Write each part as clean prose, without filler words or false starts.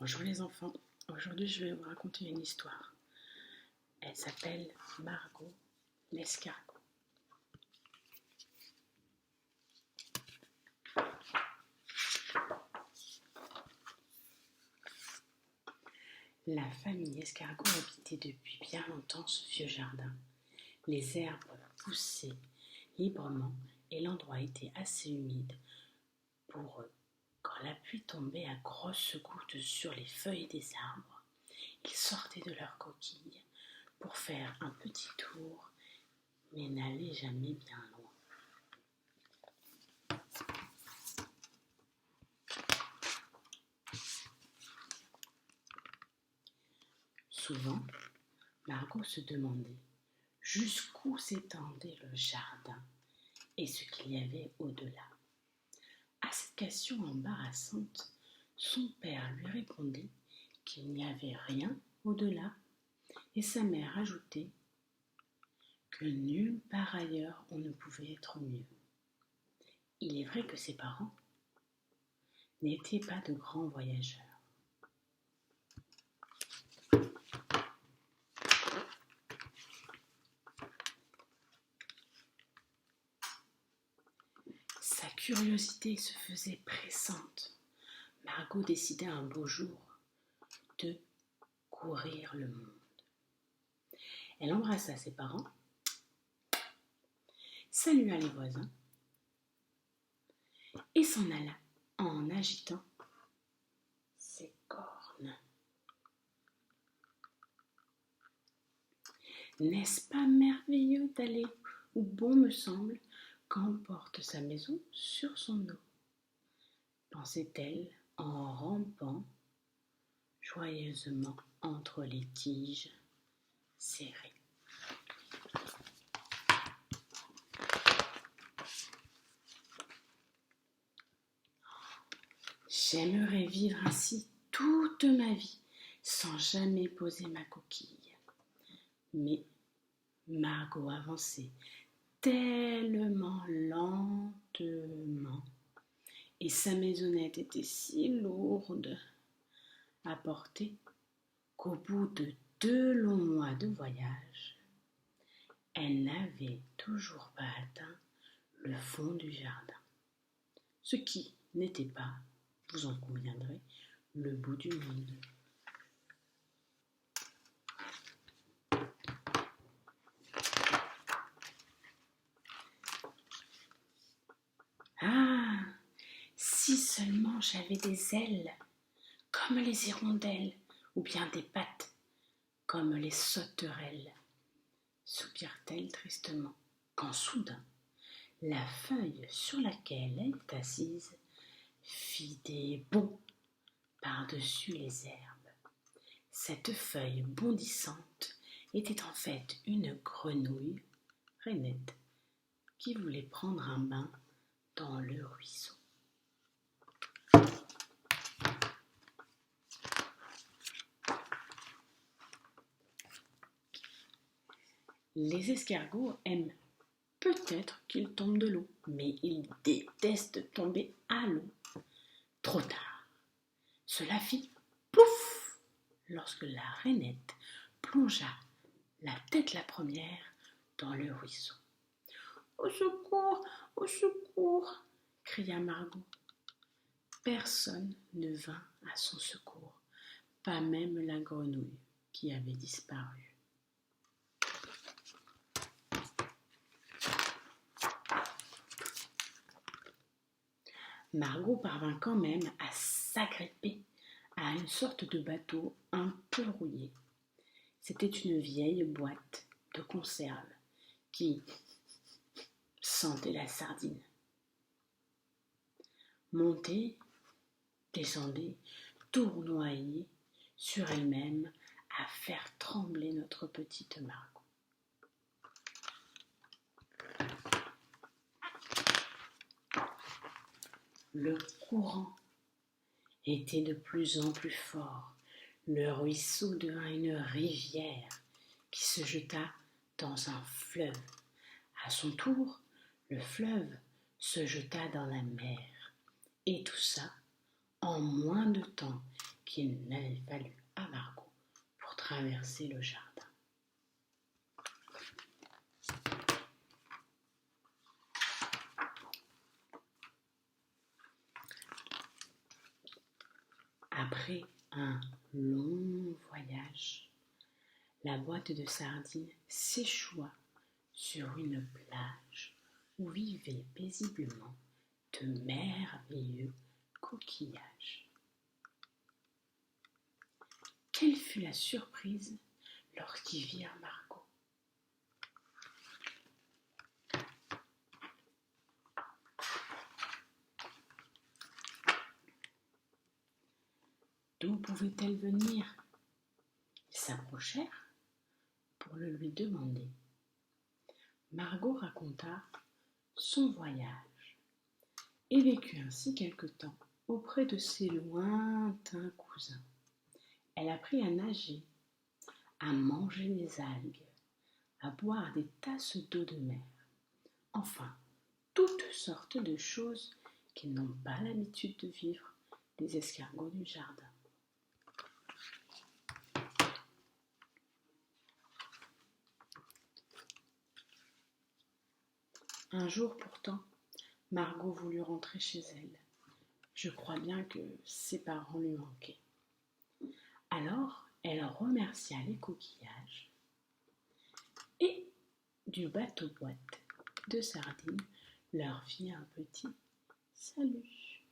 Bonjour les enfants, aujourd'hui je vais vous raconter une histoire. Elle s'appelle Margot l'escargot. La famille escargot habitait depuis bien longtemps ce vieux jardin. Les herbes poussaient librement et l'endroit était assez humide pour eux. Quand la pluie tombait à grosses gouttes sur les feuilles des arbres, ils sortaient de leurs coquilles pour faire un petit tour, mais n'allaient jamais bien loin. Souvent, Margot se demandait jusqu'où s'étendait le jardin et ce qu'il y avait au-delà. À cette question embarrassante, son père lui répondait qu'il n'y avait rien au-delà et sa mère ajoutait que nulle part ailleurs on ne pouvait être mieux. Il est vrai que ses parents n'étaient pas de grands voyageurs. Sa curiosité se faisait pressante. Margot décida un beau jour de courir le monde. Elle embrassa ses parents, salua les voisins et s'en alla en agitant ses cornes. N'est-ce pas merveilleux d'aller où bon me semble quand on porte sa maison sur son dos, pensait-elle en rampant joyeusement entre les tiges serrées. J'aimerais vivre ainsi toute ma vie, sans jamais poser ma coquille. Mais Margot avançait tellement lentement et sa maisonnette était si lourde à porter qu'au bout de 2 longs mois de voyage, elle n'avait toujours pas atteint le fond du jardin, ce qui n'était pas, vous en conviendrez, le bout du monde. Ah, si seulement j'avais des ailes, comme les hirondelles, ou bien des pattes, comme les sauterelles, soupira-t-elle tristement, quand soudain, la feuille sur laquelle elle était assise fit des bonds par-dessus les herbes. Cette feuille bondissante était en fait une grenouille, rainette, qui voulait prendre un bain dans le ruisseau. Les escargots aiment peut-être qu'ils tombent de l'eau, mais ils détestent tomber à l'eau. Trop tard. Cela fit plouf lorsque la rainette plongea la tête la première dans le ruisseau. Au secours, cria Margot. Personne ne vint à son secours, pas même la grenouille qui avait disparu. Margot parvint quand même à s'agripper à une sorte de bateau un peu rouillé. C'était une vieille boîte de conserve qui sentait la sardine. Montée, descendait, tournoyait sur elle-même à faire trembler notre petite Margot. Le courant était de plus en plus fort. Le ruisseau devint une rivière qui se jeta dans un fleuve. À son tour, le fleuve se jeta dans la mer. Et tout ça en moins de temps qu'il n'avait fallu à Margot pour traverser le jardin. Après un long voyage, la boîte de sardines s'échoua sur une plage où vivaient paisiblement de merveilleux coquillages. Quelle fut la surprise lorsqu'ils virent Margot. D'où pouvait-elle venir? Ils s'approchèrent pour le lui demander. Margot raconta son voyage et vécut ainsi quelque temps auprès de ses lointains cousins. Elle apprit à nager, à manger des algues, à boire des tasses d'eau de mer, enfin, toutes sortes de choses qui n'ont pas l'habitude de vivre les escargots du jardin. Un jour pourtant, Margot voulut rentrer chez elle. Je crois bien que ses parents lui manquaient. Alors, elle remercia les coquillages et du bateau-boîte de sardines leur fit un petit salut.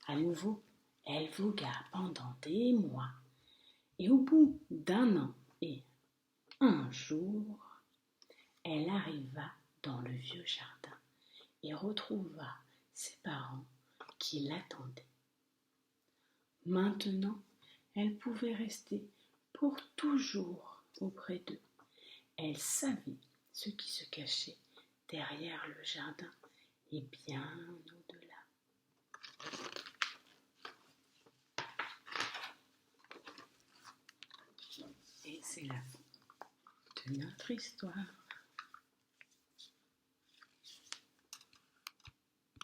À nouveau, elle vogua pendant des mois et au bout d'un an et un jour, elle arriva dans le vieux jardin et retrouva ses parents qui l'attendaient. Maintenant, elle pouvait rester pour toujours auprès d'eux. Elle savait ce qui se cachait derrière le jardin et bien au-delà. Et c'est la fin de notre histoire.